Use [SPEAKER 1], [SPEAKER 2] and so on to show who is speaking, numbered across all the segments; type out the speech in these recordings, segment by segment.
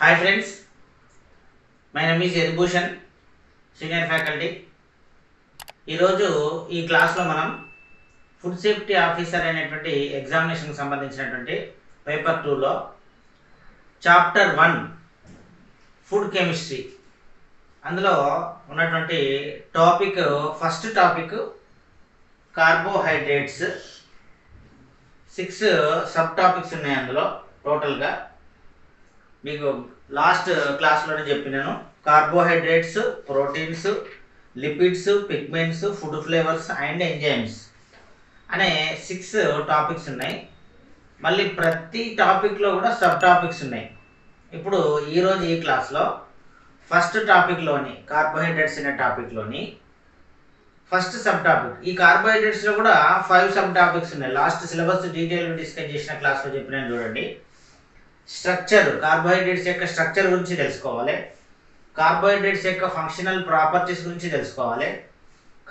[SPEAKER 1] Hi friends, my name is Yadubhushan, senior faculty. ఈరోజు ఈ క్లాస్లో మనం ఫుడ్ సేఫ్టీ ఆఫీసర్ అనేటువంటి ఎగ్జామినేషన్కి సంబంధించినటువంటి పేపర్ 2లో చాప్టర్ 1 ఫుడ్ కెమిస్ట్రీ అందులో ఉన్నటువంటి topic first topic carbohydrates 6 sub topics ఉన్నాయి అందులో టోటల్గా. మీకు లాస్ట్ క్లాస్లోనే చెప్పినాను carbohydrates, proteins, lipids, pigments, food flavours and enzymes అనే 6 టాపిక్స్ ఉన్నాయి. మళ్ళీ ప్రతి టాపిక్లో కూడా సబ్ టాపిక్స్ ఉన్నాయి. ఇప్పుడు ఈరోజు ఈ క్లాస్లో ఫస్ట్ టాపిక్లోని కార్బోహైడ్రేట్స్ అనే టాపిక్లోని ఫస్ట్ సబ్ టాపిక్, ఈ కార్బోహైడ్రేట్స్లో కూడా 5 సబ్ టాపిక్స్ ఉన్నాయి. లాస్ట్ సిలబస్ డీటెయిల్గా డిస్కస్ చేసిన క్లాస్లో చెప్పినాను చూడండి. స్ట్రక్చర్, కార్బోహైడ్రేట్స్ యొక్క స్ట్రక్చర్ గురించి తెలుసుకోవాలి, కార్బోహైడ్రేట్స్ యొక్క ఫంక్షనల్ ప్రాపర్టీస్ గురించి తెలుసుకోవాలి,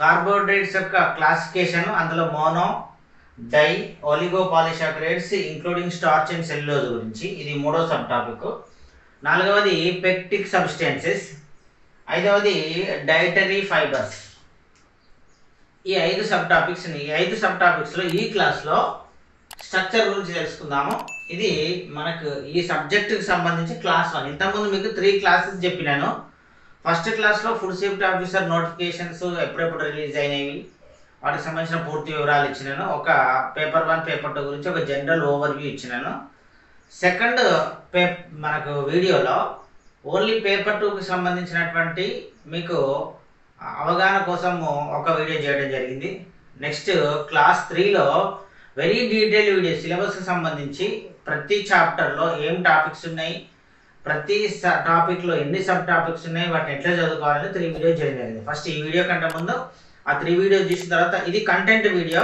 [SPEAKER 1] కార్బోహైడ్రేట్స్ యొక్క క్లాసిఫికేషన్, అందులో mono, di, oligo polysaccharides including starch and cellulose గురించి, ఇది 3వ సబ్ టాపిక్. 4వది పెక్టిక్ సబ్స్టెన్సెస్, 5వది డైటరీ ఫైబర్స్. ఈ 5 సబ్ టాపిక్స్. ఈ 5 సబ్ టాపిక్స్లో ఈ క్లాస్లో స్ట్రక్చర్ గురించి తెలుసుకుందాము. ఇది మనకు ఈ సబ్జెక్టుకి సంబంధించి క్లాస్ 1. ఇంతకుముందు మీకు 3 క్లాసెస్ చెప్పినాను. ఫస్ట్ క్లాస్లో ఫుడ్ సేఫ్టీ ఆఫీసర్ నోటిఫికేషన్స్ ఎప్పుడెప్పుడు రిలీజ్ అయినవి వాటికి సంబంధించిన పూర్తి వివరాలు ఇచ్చినాను. ఒక పేపర్ 1, పేపర్ 2 గురించి ఒక జనరల్ ఓవర్వ్యూ ఇచ్చినాను. సెకండ్ మనకు వీడియోలో ఓన్లీ పేపర్ 2కి సంబంధించినటువంటి మీకు అవగాహన కోసం ఒక వీడియో చేయడం జరిగింది. నెక్స్ట్ క్లాస్ 3లో వెరీ డీటెయిల్ వీడియో, సిలబస్కి సంబంధించి ప్రతి చాప్టర్లో ఏం టాపిక్స్ ఉన్నాయి, ప్రతి టాపిక్లో ఎన్ని సబ్ టాపిక్స్ ఉన్నాయి, వాటిని ఎట్లా చదువుకోవాలని 3 వీడియోస్ చేయడం జరిగింది. ఫస్ట్ ఈ వీడియో కంటే ముందు ఆ 3 వీడియోస్ చూసిన తర్వాత ఇది కంటెంట్ వీడియో.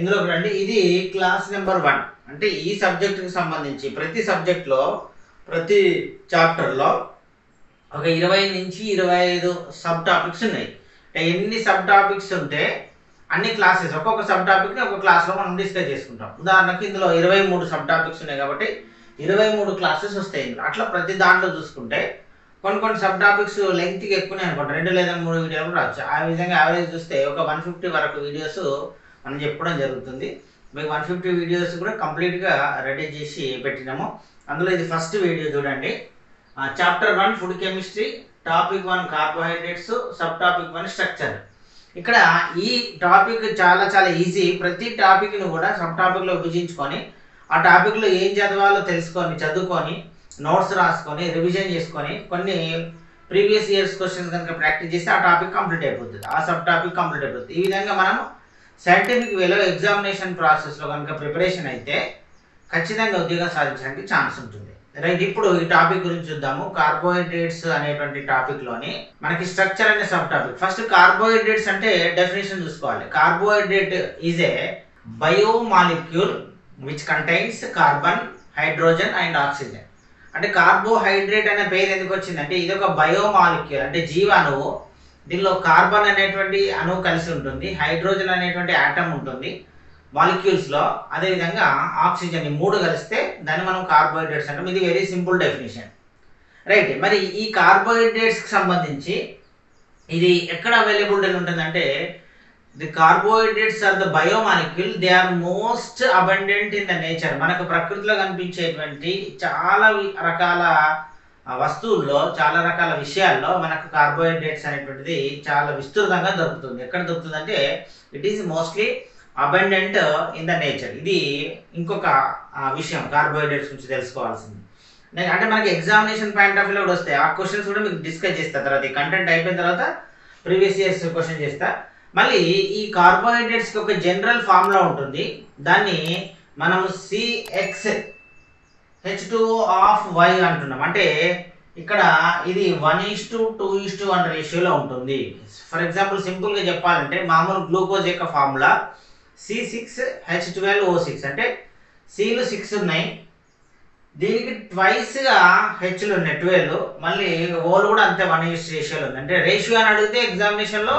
[SPEAKER 1] ఇందులోకి రండి. ఇది క్లాస్ నెంబర్ 1, అంటే ఈ సబ్జెక్టుకి సంబంధించి ప్రతి సబ్జెక్ట్లో ప్రతి చాప్టర్లో ఒక 20 నుంచి 25 సబ్ టాపిక్స్ ఉన్నాయి. అంటే ఎన్ని సబ్ టాపిక్స్ ఉంటే అన్ని క్లాసెస్, ఒక్కొక్క సబ్ టాపిక్ని ఒక క్లాస్లో మనం డిస్కస్ చేసుకుంటాం. ఉదాహరణకు ఇందులో 23 సబ్ టాపిక్స్ ఉన్నాయి కాబట్టి 23 క్లాసెస్ వస్తాయి ఇందులో. అట్లా ప్రతి దాంట్లో చూసుకుంటే కొన్ని సబ్ టాపిక్స్ లెంగ్త్కి ఎక్కువనే అనుకోండి, 2 లేదా 3 వీడియోలు కూడా రావచ్చు. ఆ విధంగా యావరేజ్ చూస్తే ఒక 150 వరకు వీడియోస్ మనం చెప్పడం జరుగుతుంది. మీకు 150 వీడియోస్ కూడా కంప్లీట్గా రెడీ చేసి పెట్టినాము. అందులో ఇది ఫస్ట్ వీడియో చూడండి. Chapter 1 food chemistry, topic 1 carbohydrates, sub topic 1 structure. ఇక్కడ ఈ టాపిక్ చాలా ఈజీ. ప్రతి టాపిక్ను కూడా సబ్ టాపిక్లో విభజించుకొని ఆ టాపిక్లో ఏం చదవాలో చదువుకొని నోట్స్ రాసుకొని రివిజన్ చేసుకొని కొన్ని ప్రీవియస్ ఇయర్స్ క్వశ్చన్స్ కనుక ప్రాక్టీస్ చేస్తే ఆ టాపిక్ కంప్లీట్ అయిపోతుంది, ఆ సబ్ టాపిక్ కంప్లీట్ అయిపోతుంది. ఈ విధంగా మనం సైంటిఫిక్ వేలో ఎగ్జామినేషన్ ప్రాసెస్లో కనుక ప్రిపరేషన్ అయితే ఖచ్చితంగా ఉద్యోగం సాధించడానికి ఛాన్స్ ఉంటుంది. రైట్, ఇప్పుడు ఈ టాపిక్ గురించి చూద్దాము. కార్బోహైడ్రేట్స్ అనేటువంటి టాపిక్లోని మనకి స్ట్రక్చర్ అనే సబ్ టాపిక్. ఫస్ట్ కార్బోహైడ్రేట్స్ అంటే డెఫినేషన్ చూసుకోవాలి. Carbohydrate is a biomolecule which contains carbon, hydrogen and oxygen. అంటే కార్బోహైడ్రేట్ అనే పేరు ఎందుకు వచ్చిందంటే ఇది ఒక బయోమాలిక్యూల్, అంటే జీవ అణువు. దీనిలో కార్బన్ అనేటువంటి అణువు కలిసి ఉంటుంది, హైడ్రోజన్ అనేటువంటి ఆటమ్ ఉంటుంది మాలిక్యూల్స్లో, అదేవిధంగా ఆక్సిజన్, ఈ 3 కలిస్తే దాన్ని మనం కార్బోహైడ్రేట్స్ అంటాం. ఇది వెరీ సింపుల్ డెఫినేషన్. రైట్, మరి ఈ కార్బోహైడ్రేట్స్కి సంబంధించి ఇది ఎక్కడ అవైలబిలిటీ ఉంటుందంటే the carbohydrates are the biomolecule, they are most abundant in the nature. మనకు ప్రకృతిలో కనిపించేటువంటి చాలా రకాల వస్తువుల్లో, చాలా రకాల విషయాల్లో మనకు కార్బోహైడ్రేట్స్ అనేటువంటిది చాలా విస్తృతంగా దొరుకుతుంది. ఎక్కడ దొరుకుతుంది అంటే it is mostly abundant in the nature. ఇది ఇంకొక విషయం కార్బోహైడ్రేట్స్ గురించి తెలుసుకోవాల్సింది. అంటే మనకి ఎగ్జామినేషన్ పాయింట్ ఆఫ్ వ్యూలో కూడా వస్తాయి. ఆ క్వశ్చన్స్ కూడా మీకు డిస్కస్ చేస్తా. తర్వాత ఈ కంటెంట్ అయిపోయిన తర్వాత ప్రీవియస్ ఇయర్స్ క్వశ్చన్ చేస్తా. మళ్ళీ ఈ కార్బోహైడ్రేట్స్కి ఒక జనరల్ ఫార్ములా ఉంటుంది. దాన్ని మనం CxH2O(Y) అంటున్నాం. అంటే ఇక్కడ ఇది 1:2:1 రేషియోలో ఉంటుంది. ఫర్ ఎగ్జాంపుల్ సింపుల్గా చెప్పాలంటే మామూలు గ్లూకోజ్ యొక్క ఫార్ములా C6H12O6. అంటే Cలు 6 ఉన్నాయి, దీనికి ట్వైస్గా హెచ్లు ఉన్నాయి 12, మళ్ళీ ఓలు కూడా అంతే 1:1 రేషియోలో ఉంది. అంటే రేషియో అని అడిగితే ఎగ్జామినేషన్లో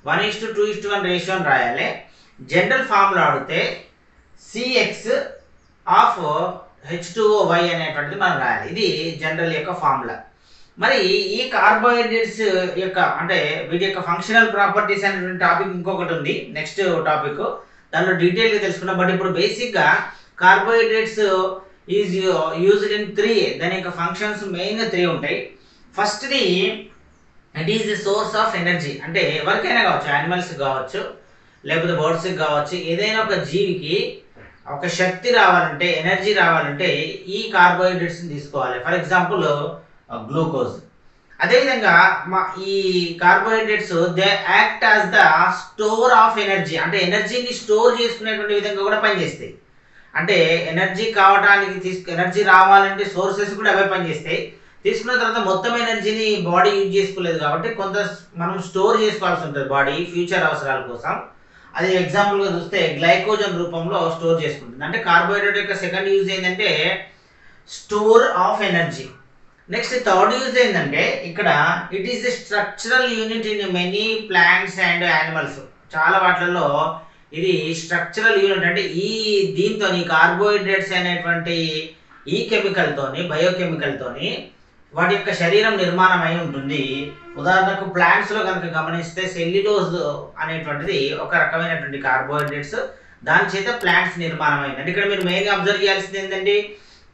[SPEAKER 1] 1:2:1 రేషియో అని రాయాలి. జనరల్ ఫార్ములా అడిగితే Cx H2OY అనేటువంటిది మనం రాయాలి. ఇది జనరల్ యొక్క ఫార్ములా. మరి ఈ కార్బోహైడ్రేట్స్ యొక్క అంటే వీటి యొక్క ఫంక్షనల్ ప్రాపర్టీస్ అనేటువంటి టాపిక్ ఇంకొకటి ఉంది, నెక్స్ట్ టాపిక్, దానిలో డీటెయిల్గా తెలుసుకున్నాం. బట్ ఇప్పుడు బేసిక్గా కార్బోహైడ్రేట్స్ ఈజ్ యూజ్డ్ ఇన్ 3. దాని యొక్క ఫంక్షన్స్ మెయిన్గా 3 ఉంటాయి. ఫస్ట్ది it is the source of energy. అంటే ఎవరికైనా కావచ్చు, యానిమల్స్కి కావచ్చు, లేకపోతే బర్డ్స్కి కావచ్చు, ఏదైనా ఒక జీవికి ఒక శక్తి రావాలంటే, ఎనర్జీ రావాలంటే ఈ కార్బోహైడ్రేట్స్ని తీసుకోవాలి. For example glucose. అదేవిధంగా ఈ carbohydrates they act as the store of energy. అంటే ఎనర్జీని స్టోర్ చేసుకునేటువంటి విధంగా కూడా పనిచేస్తాయి. అంటే ఎనర్జీ కావడానికి ఎనర్జీ రావాలంటే సోర్సెస్ కూడా అవే పనిచేస్తాయి. తీసుకున్న తర్వాత మొత్తం ఎనర్జీని బాడీ యూజ్ చేసుకోలేదు కాబట్టి కొంత మనం స్టోర్ చేసుకోవాల్సి ఉంటుంది బాడీ ఫ్యూచర్ అవసరాల కోసం. అది ఎగ్జాంపుల్గా చూస్తే గ్లైకోజన్ రూపంలో స్టోర్ చేసుకుంటుంది. అంటే కార్బోహైడ్రేట్ యొక్క సెకండ్ యూజ్ ఏంటంటే store of energy. Next third use ఏంటంటే ఇక్కడ it is the structural unit in many plants and animals. చాలా వాటిల్లో ఇది స్ట్రక్చరల్ యూనిట్. అంటే దీంతో కార్బోహైడ్రేట్స్ అనేటువంటి ఈ కెమికల్తోని, బయోకెమికల్తోని వాటి యొక్క శరీరం నిర్మాణం అయి ఉంటుంది. ఉదాహరణకు ప్లాంట్స్లో కనుక గమనిస్తే సెల్యులోజ్ అనేటువంటిది ఒక రకమైనటువంటి కార్బోహైడ్రేట్స్, దాని చేత ప్లాంట్స్ నిర్మాణం అయింది. అంటే ఇక్కడ మీరు మెయిన్గా అబ్జర్వ్ చేయాల్సింది ఏంటంటే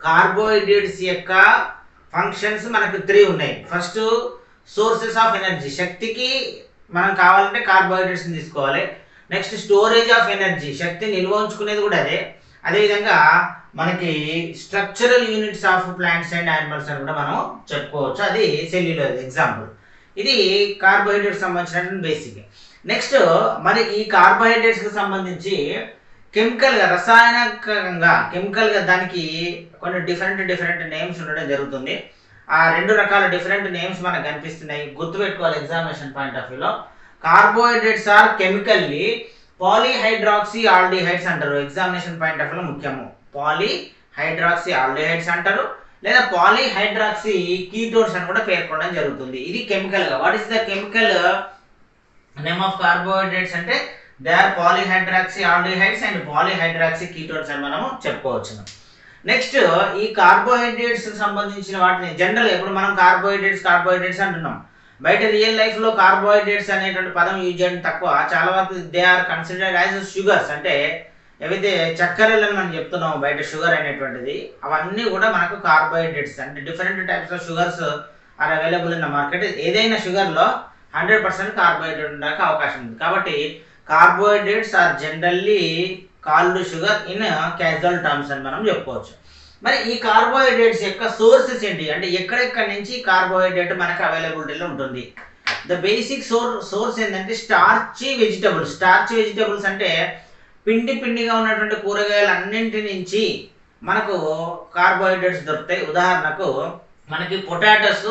[SPEAKER 1] కార్బోహైడ్రేట్స్ యొక్క ఫంక్షన్స్ మనకు 3 ఉన్నాయి. ఫస్ట్ సోర్సెస్ ఆఫ్ ఎనర్జీ, శక్తికి మనం కావాలంటే కార్బోహైడ్రేట్స్ని తీసుకోవాలి. నెక్స్ట్ స్టోరేజ్ ఆఫ్ ఎనర్జీ, శక్తి నిల్వ ఉంచుకునేది కూడా అదే. అదేవిధంగా మనకి structural units of plants and animals అని కూడా మనం చెప్పుకోవచ్చు. అది సెల్యులోజ్ ఎగ్జాంపుల్. ఇది కార్బోహైడ్రేట్స్ సంబంధించినటువంటి బేసిక్. నెక్స్ట్ మరి ఈ కార్బోహైడ్రేట్స్కి సంబంధించి కెమికల్గా, కెమికల్గా దానికి కొన్ని డిఫరెంట్ నేమ్స్ ఉండడం జరుగుతుంది. ఆ 2 రకాల డిఫరెంట్ నేమ్స్ మనకు కనిపిస్తున్నాయి, గుర్తుపెట్టుకోవాలి ఎగ్జామినేషన్ పాయింట్ ఆఫ్ వ్యూలో. కార్బోహైడ్రేట్స్ ఆర్ కెమికల్లీ పాలీహైడ్రాక్సీ ఆల్డిహైడ్స్ అంటారు. ఎగ్జామినేషన్ పాయింట్ ఆఫ్ వ్యూలో ముఖ్యము. పాలీహైడ్రాక్సీ ఆల్డిహైడ్స్ అంటారు, లేదా పాలీహైడ్రాక్సీ కీటోన్స్ అని కూడా పేర్కొనడం జరుగుతుంది. ఇది కెమికల్గా. What is the chemical name of carbohydrates అంటే they are polyhydroxy aldehydes and polyhydroxy ketones అని మనము చెప్పుకోవచ్చు. నెక్స్ట్ ఈ కార్బోహైడ్రేట్స్ సంబంధించిన వాటిని జనరల్ ఇప్పుడు మనం కార్బోహైడ్రేట్స్ అంటున్నాం. బయట రియల్ లైఫ్లో కార్బోహైడ్రేట్స్ అనేటువంటి పదం యూజ్ చేయడం తక్కువ. చాలా వరకు they are considered as sugars. అంటే ఏవైతే చక్కెరలను మనం చెప్తున్నాం బయట షుగర్ అనేటువంటిది, అవన్నీ కూడా మనకు కార్బోహైడ్రేట్స్. అంటే different types of sugars are available in the market. ఏదైనా షుగర్లో 100% కార్బోహైడ్రేట్ ఉండడానికి అవకాశం ఉంది. కాబట్టి carbohydrates are generally called sugar in casual terms అని మనం చెప్పుకోవచ్చు. మరి ఈ కార్బోహైడ్రేట్స్ యొక్క సోర్సెస్ ఏంటి అంటే ఎక్కడెక్కడి నుంచి కార్బోహైడ్రేట్ మనకు అవైలబిలిటీలో ఉంటుంది? ద బేసిక్ సోర్స్ ఏంటంటే స్టార్చీ వెజిటబుల్స్ అంటే పిండిగా ఉన్నటువంటి కూరగాయలు అన్నింటి నుంచి మనకు కార్బోహైడ్రేట్స్ దొరుకుతాయి. ఉదాహరణకు మనకి పొటాటోస్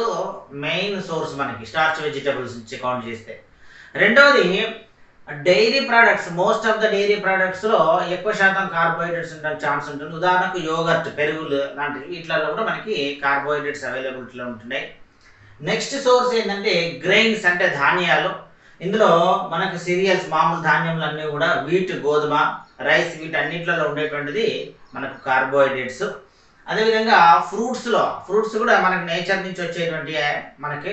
[SPEAKER 1] మెయిన్ సోర్స్ మనకి స్టార్చ్ వెజిటబుల్స్ నుంచి కౌంట్ చేస్తే. రెండవది dairy products. Most of the dairy ప్రోడక్ట్స్లో ఎక్కువ శాతం కార్బోహైడ్రేట్స్ ఉండే ఛాన్స్ ఉంటుంది. ఉదాహరణకు యోగర్ట్, పెరుగులు లాంటివి, వీటిలలో కూడా మనకి కార్బోహైడ్రేట్స్ అవైలబిలిటీలో ఉంటున్నాయి. నెక్స్ట్ సోర్స్ ఏంటంటే గ్రెయిన్స్ అంటే ధాన్యాలు. ఇందులో మనకు సీరియల్స్, మామూలు ధాన్యములు అన్నీ కూడా వీట్, గోధుమ, రైస్, వీటన్నిటిలో ఉండేటువంటిది మనకు కార్బోహైడ్రేట్స్. అదేవిధంగా ఫ్రూట్స్ కూడా మనకు నేచర్ నుంచి వచ్చేటువంటి మనకి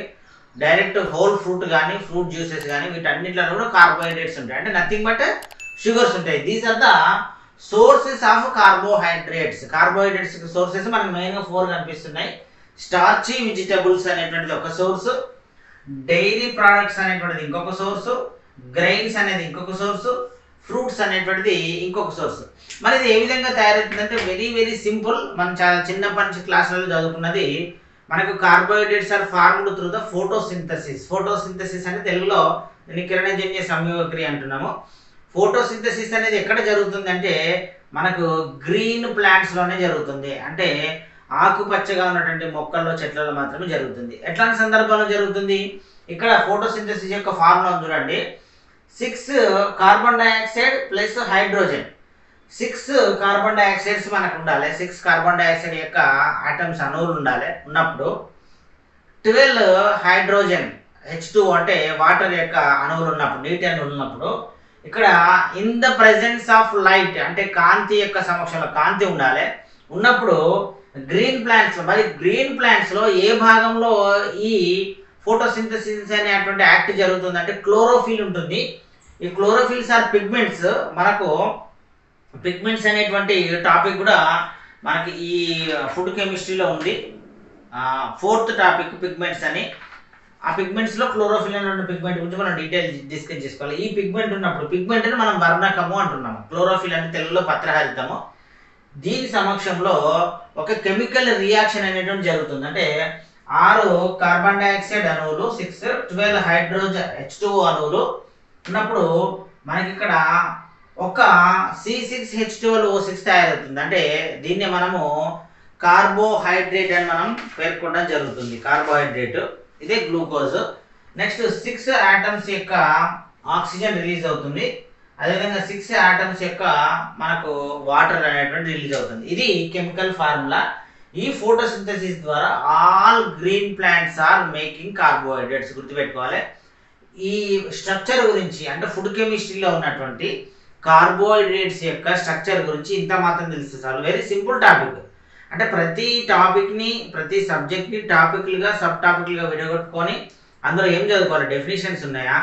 [SPEAKER 1] డైరెక్ట్ హోల్ ఫ్రూట్ కానీ ఫ్రూట్ జ్యూసెస్ కానీ వీటన్నిటిలో కూడా కార్బోహైడ్రేట్స్ ఉంటాయి. అంటే నథింగ్ బట్ షుగర్స్ ఉంటాయి. These are the sources of carbohydrates. Carbohydrates sources మనకు మెయిన్గా 4 కనిపిస్తున్నాయి. స్టార్చీ వెజిటబుల్స్ అనేటువంటిది ఒక సోర్సు, డైరీ ప్రోడక్ట్స్ అనేటువంటిది ఇంకొక సోర్సు, గ్రెయిన్స్ అనేది ఇంకొక సోర్సు, ఫ్రూట్స్ అనేటువంటిది ఇంకొక సోర్సు. మరి ఇది ఏ విధంగా తయారవుతుందంటే వెరీ సింపుల్. మనం చాలా చిన్నప్పటి నుంచి క్లాసులలో చదువుకున్నది. మనకు carbohydrates are formed through the photosynthesis అంటే తెలుగులో దీన్ని కిరణజన్య సంయోగక్రియ అంటున్నాము. ఫోటోసింథసిస్ అనేది ఎక్కడ జరుగుతుంది అంటే మనకు గ్రీన్ ప్లాంట్స్లోనే జరుగుతుంది. అంటే ఆకుపచ్చగా ఉన్నటువంటి మొక్కల్లో, చెట్లలో మాత్రమే జరుగుతుంది. ఎట్లాంటి సందర్భాల్లో జరుగుతుంది? ఇక్కడ ఫోటోసింథసిస్ యొక్క ఫార్ములా చూడండి. 6 carbon dioxide plus hydrogen. 6 carbon dioxides మనకు ఉండాలి. 6 కార్బన్ డైఆక్సైడ్ యొక్క ఆటమ్స్, అణువులు ఉండాలి. ఉన్నప్పుడు 12 హైడ్రోజన్ H2 అంటే వాటర్ యొక్క అణువులు ఉన్నప్పుడు, నీటి అణువులు ఉన్నప్పుడు ఇక్కడ in the presence of light అంటే కాంతి యొక్క సమక్షంలో, కాంతి ఉండాలి. ఉన్నప్పుడు గ్రీన్ ప్లాంట్స్, మరి గ్రీన్ ప్లాంట్స్లో ఏ భాగంలో ఈ ఫోటోసింథసిస్ అనేటువంటి యాక్ట్ జరుగుతుంది అంటే క్లోరోఫిల్ ఉంటుంది. ఈ క్లోరోఫిల్స్ ఆర్ పిగ్మెంట్స్. మనకు పిగ్మెంట్స్ అనేటువంటి టాపిక్ కూడా మనకి ఈ ఫుడ్ కెమిస్ట్రీలో ఉంది. 4th టాపిక్ పిగ్మెంట్స్ అని. ఆ పిగ్మెంట్స్లో క్లోరోఫిల్ అనే పిగ్మెంట్ గురించి మనం డీటెయిల్ డిస్కస్ చేసుకోవాలి. ఈ పిగ్మెంట్ ఉన్నప్పుడు, పిగ్మెంట్ అని మనం వర్ణకము అంటున్నాము, క్లోరోఫిల్ అంటే తెలుగులో పత్రహరితము. దీని సమక్షంలో ఒక కెమికల్ రియాక్షన్ అనేటువంటి జరుగుతుంది. అంటే 6 కార్బన్ డైఆక్సైడ్ అణువులు, 12 హైడ్రోజన్ H2O అణువులు ఉన్నప్పుడు మనకి ఇక్కడ ఒక C6H12O6 తయారవుతుంది. అంటే దీన్ని మనము కార్బోహైడ్రేట్ అని మనం పేర్కొనడం జరుగుతుంది. కార్బోహైడ్రేట్ ఇదే గ్లూకోజ్. నెక్స్ట్ 6 ఆటమ్స్ యొక్క ఆక్సిజన్ రిలీజ్ అవుతుంది. అదేవిధంగా 6 ఆటమ్స్ యొక్క మనకు వాటర్ అనేటువంటి రిలీజ్ అవుతుంది. ఇది కెమికల్ ఫార్ములా. ఈ ఫోటోసింథసిస్ ద్వారా all green plants are making carbohydrates. గుర్తుపెట్టుకోవాలి. ఈ స్ట్రక్చర్ గురించి అంటే ఫుడ్ కెమిస్ట్రీలో ఉన్నటువంటి కార్బోహైడ్రేట్స్ యొక్క స్ట్రక్చర్ గురించి ఇంత మాత్రం తెలుస్తుంది చాలు. Very simple topic. అంటే ప్రతి టాపిక్ని, ప్రతి సబ్జెక్ట్ని టాపిక్లుగా, సబ్ టాపిక్లుగా విడగొట్టుకొని అందులో ఏం చదువుకోవాలి, డెఫినేషన్స్ ఉన్నాయా,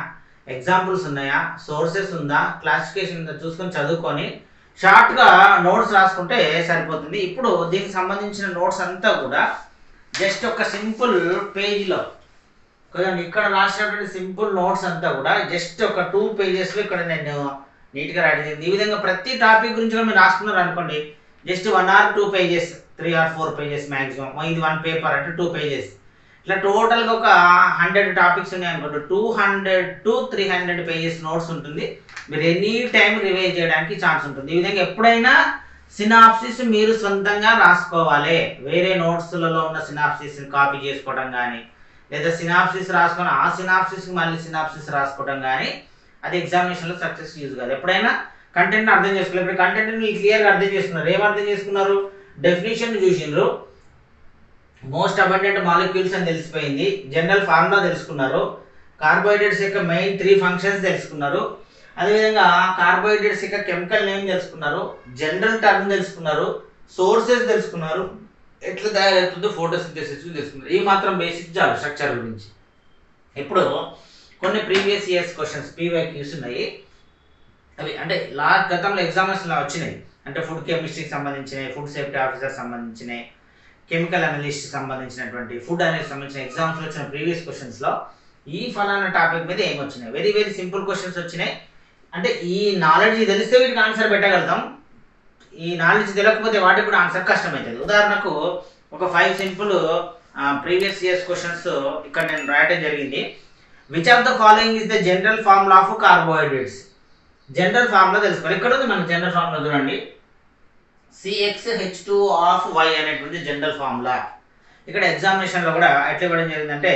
[SPEAKER 1] ఎగ్జాంపుల్స్ ఉన్నాయా, సోర్సెస్ ఉందా, క్లాసిఫికేషన్ ఉందా చూసుకొని చదువుకొని షార్ట్గా నోట్స్ రాసుకుంటే సరిపోతుంది. ఇప్పుడు దీనికి సంబంధించిన నోట్స్ అంతా కూడా జస్ట్ ఒక సింపుల్ పేజ్లో, ఇక్కడ రాసినటువంటి సింపుల్ నోట్స్ అంతా కూడా జస్ట్ ఒక 2 పేజెస్లో ఇక్కడ నేను నీట్గా రాయడం జరిగింది. ఈ విధంగా ప్రతి టాపిక్ గురించి కూడా మీరు రాసుకున్నారు అనుకోండి, just 1 or 2 pages, 3 or 4 pages maximum. ఇది 1 పేపర్ అంటే 2 పేజెస్. ఇట్లా టోటల్గా ఒక 100 టాపిక్స్ ఉన్నాయి అనుకోండి, 200 to 300 పేజెస్ నోట్స్ ఉంటుంది. మీరు ఎనీ టైం రివైజ్ చేయడానికి ఛాన్స్ ఉంటుంది. ఈ విధంగా ఎప్పుడైనా సినాప్సిస్ మీరు సొంతంగా రాసుకోవాలి. వేరే నోట్స్లలో ఉన్న సినాప్సిస్ని కాపీ చేసుకోవడం కానీ, లేదా సినాప్సిస్ రాసుకొని ఆ సినాప్సిస్కి మళ్ళీ సినాప్సిస్ రాసుకోవడం కానీ అది ఎగ్జామినేషన్లో సక్సెస్ యూజ్ కాదు. ఎప్పుడైనా కంటెంట్ని అర్థం చేసుకోవాలి. ఇప్పుడు కంటెంట్ని మీరు క్లియర్గా అర్థం చేసుకున్నారు. ఏం అర్థం చేసుకున్నారు? డెఫినేషన్ చూసిండ్రు, మోస్ట్ అబండెంట్ మాలిక్యూల్స్ అని తెలిసిపోయింది, జనరల్ ఫార్ములా తెలుసుకున్నారు, కార్బోహైడ్రేట్స్ యొక్క మెయిన్ 3 ఫంక్షన్స్ తెలుసుకున్నారు, అదేవిధంగా కార్బోహైడ్రేట్స్ యొక్క కెమికల్ నేమ్ తెలుసుకున్నారు, జనరల్ టర్మ్ తెలుసుకున్నారు, సోర్సెస్ తెలుసుకున్నారు, ఎట్లా తయారవుతుందో ఫోటోసింథసిస్ తెలుసుకున్నారు. ఈ మాత్రం బేసిక్ చాలు స్ట్రక్చర్ గురించి. ఇప్పుడు కొన్ని ప్రీవియస్ ఇయర్స్ క్వశ్చన్స్ PYQs ఉన్నాయి. అవి అంటే గతంలో ఎగ్జామినేషన్లో వచ్చినాయి. అంటే ఫుడ్ కెమిస్ట్రీకి సంబంధించినవి, ఫుడ్ సేఫ్టీ ఆఫీసర్ సంబంధించినవి, కెమికల్ అనలిస్ట్ సంబంధించినటువంటి, ఫుడ్ అనలిస్ట్ సంబంధించిన ఎగ్జామ్స్లో వచ్చిన ప్రీవియస్ క్వశ్చన్స్లో ఈ ఫలానా టాపిక్ మీద ఏమి వచ్చినాయి, వెరీ వెరీ సింపుల్ క్వశ్చన్స్ వచ్చినాయి. అంటే ఈ నాలెడ్జ్ తెలిస్తే వీటికి ఆన్సర్ పెట్టగలుగుతాం. ఈ నాలెడ్జ్ తెలియకపోతే వాటికి కూడా ఆన్సర్ కష్టమవుతుంది. ఉదాహరణకు ఒక 5 సింపుల్ ప్రీవియస్ ఇయర్స్ క్వశ్చన్స్ ఇక్కడ నేను రాయటం జరిగింది. Which of the following is the general formula of carbohydrates? General formula తెలుసుకోవాలి. ఇక్కడ ఉంది మనకి జనరల్ ఫార్ములా, చూడండి, CxH2O(Y) అనేటువంటి జనరల్ ఫార్ములా. ఇక్కడ ఎగ్జామినేషన్లో కూడా ఎట్లా ఇవ్వడం జరిగిందంటే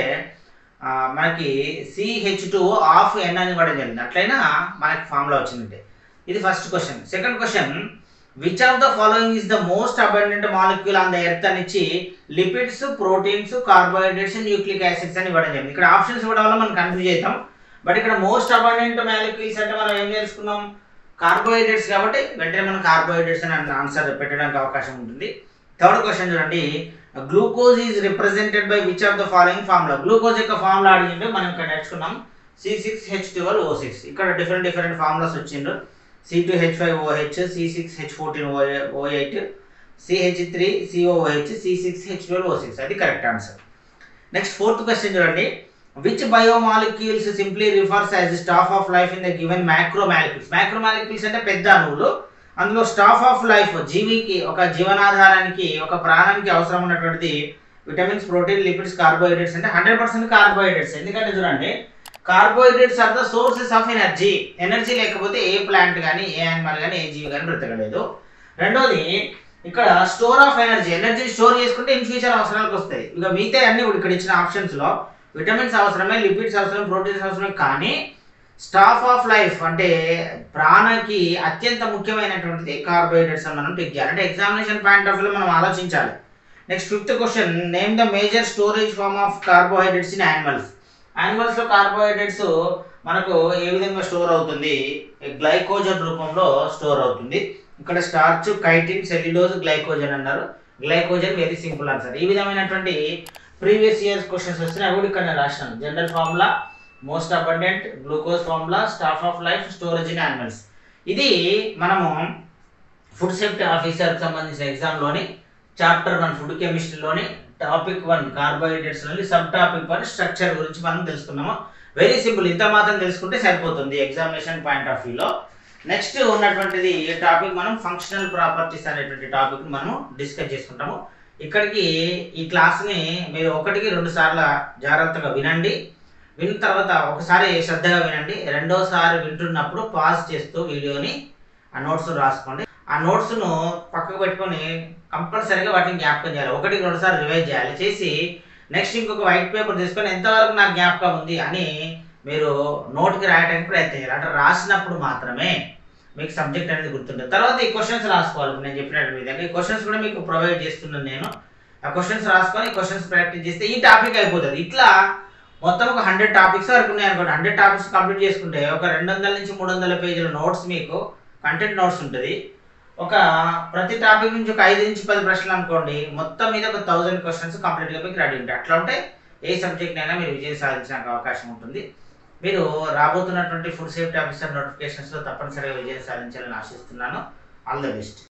[SPEAKER 1] మనకి CH2O(N) అని ఇవ్వడం జరిగింది. అట్లయినా మనకి ఫార్ములా వచ్చిందంటే ఇది first question. Second question, which of the following is the most abundant molecule on the earth అని ఇచ్చి lipids, proteins, carbohydrates, nucleic acids అని ఇవ్వడం జరిగింది. ఇక్కడ ఆప్షన్స్ ఇవ్వడం వల్ల మనం కన్ఫ్యూజ్ అవుతాం. బట్ ఇక్కడ మోస్ట్ అబండెంట్ మాలిక్యూల్స్ అంటే మనం ఏం తెలుసుకున్నాం, కార్బోహైడ్రేట్స్ కాబట్టి వెంటనే మనం కార్బోహైడ్రేట్స్ అని ఆన్సర్ పెట్టడానికి అవకాశం ఉంటుంది. థర్డ్ క్వశ్చన్ చూడండి, glucose is represented by which of the following formula? Glucose యొక్క ఫార్ములా అడిగిండు, మనం ఇక్కడ నేర్చుకున్నాం C6H12O6. ఇక్కడ డిఫరెంట్ ఫార్ములాస్ వచ్చిండ్రు. C2H5OH, C6H14OH, CH3COOH, C6H12O6. అది correct answer. Next fourth question చూడండి, which biomolecules simply refers as staff of life in the given macromolecules? Macromolecules అంటే పెద్ద అణువులు. అందులో స్టాఫ్ ఆఫ్ లైఫ్, జీవికి, ఒక జీవనాధారానికి, ఒక ప్రాణానికి అవసరం ఉన్నటువంటిది విటమిన్స్, ప్రోటీన్, లిపిడ్స్, కార్బోహైడ్రేట్స్. అంటే 100% కార్బోహైడ్రేట్స్. ఎందుకంటే చూడండి, carbohydrates are the sources of energy. Energy లేకపోతే ఏ ప్లాంట్ కానీ, ఏ యానిమల్ కానీ, ఏ జీవి కానీ బ్రతకలేదు. రెండోది, ఇక్కడ స్టోర్ ఆఫ్ ఎనర్జీ స్టోర్ చేసుకుంటే ఇన్ ఫ్యూచర్ అవసరాలకు వస్తాయి. ఇక మిగతా అన్ని ఇక్కడ ఇచ్చిన ఆప్షన్స్లో విటమిన్స్ అవసరమే, లిపిడ్స్ అవసరం, ప్రోటీన్స్ అవసరమే. కానీ స్టాఫ్ ఆఫ్ లైఫ్ అంటే ప్రాణానికి అత్యంత ముఖ్యమైనటువంటిది కార్బోహైడ్రేట్స్ అని మనం పిక్ చేయాలి. అంటే ఎగ్జామినేషన్ పాయింట్ ఆఫ్ వ్యూ మనం ఆలోచించాలి. Next fifth question, name the major storage form of carbohydrates in animals? యానిమల్స్లో కార్బోహైడ్రేట్స్ మనకు ఏ విధంగా స్టోర్ అవుతుంది? గ్లైకోజన్ రూపంలో స్టోర్ అవుతుంది. ఇక్కడ స్టార్చ్, కైటిన్, సెల్యులోజ్, గ్లైకోజన్ అన్నారు. Glycogen very simple answer. ఈ విధమైనటువంటి ప్రీవియస్ ఇయర్స్ క్వశ్చన్స్ వస్తున్నాయి. అవి కూడా ఇక్కడ నేను రాసినాను. General formula, most abundant, glucose formula, staff of life, storage in animals. ఇది మనము ఫుడ్ సేఫ్టీ ఆఫీసర్కి సంబంధించిన ఎగ్జామ్లోని చాప్టర్ 1 ఫుడ్ కెమిస్ట్రీలోని టాపిక్ 1 కార్బోహైడ్రేట్స్లోని సబ్ టాపిక్ 1 స్ట్రక్చర్ గురించి మనం తెలుసుకున్నాము. వెరీ సింపుల్, ఇంత మాత్రం తెలుసుకుంటే సరిపోతుంది ఎగ్జామినేషన్ పాయింట్ ఆఫ్ వ్యూలో. నెక్స్ట్ ఉన్నటువంటిది టాపిక్ మనం ఫంక్షనల్ ప్రాపర్టీస్ అనేటువంటి టాపిక్ మనం డిస్కస్ చేసుకుంటాము. ఇక్కడికి ఈ క్లాస్ని మీరు 1-2 సార్లు జాగ్రత్తగా వినండి. విన్న తర్వాత ఒకసారి శ్రద్ధగా వినండి. రెండోసారి వింటున్నప్పుడు పాజ్ చేస్తూ వీడియోని ఆ నోట్స్ రాసుకోండి. ఆ నోట్స్ను పక్కకు పెట్టుకొని కంపల్సరీగా వాటిని జ్ఞాపకం చేయాలి. 1-2 సార్లు రివైజ్ చేయాలి. చేసి నెక్స్ట్ ఇంకొక వైట్ పేపర్ తీసుకొని ఎంతవరకు నాకు జ్ఞాపకం ఉంది అని మీరు నోట్కి రాయడానికి ప్రయత్నం చేయాలి. అంటే రాసినప్పుడు మాత్రమే మీకు సబ్జెక్ట్ అనేది గుర్తుంటుంది. తర్వాత ఈ క్వశ్చన్స్ రాసుకోవాలి. నేను చెప్పినట్టు విధంగా ఈ క్వశ్చన్స్ కూడా మీకు ప్రొవైడ్ చేస్తున్నాను నేను. ఆ క్వశ్చన్స్ రాసుకొని క్వశ్చన్స్ ప్రాక్టీస్ చేస్తే ఈ టాపిక్ అయిపోతుంది. ఇట్లా మొత్తం ఒక 100 టాపిక్స్ వరకు ఉన్నాయి అనుకోండి. 100 టాపిక్స్ కంప్లీట్ చేసుకుంటే ఒక 200 నుంచి 300 పేజీల నోట్స్ మీకు కంటెంట్ నోట్స్ ఉంటుంది. ఒక ప్రతి టాపిక్ నుంచి ఒక 5 నుంచి 10 ప్రశ్నలు అనుకోండి. మొత్తం మీద ఒక 1000 క్వశ్చన్స్ కంప్లీట్గా మీకు రెడీ ఉంటాయి. అట్లా ఉంటే ఏ సబ్జెక్ట్ అయినా మీరు విజయం సాధించడానికి అవకాశం ఉంటుంది. మీరు రాబోతున్నటువంటి ఫుడ్ సేఫ్టీ ఆఫీసర్ నోటిఫికేషన్స్లో తప్పనిసరిగా విజయం సాధించాలని ఆశిస్తున్నాను. All the best.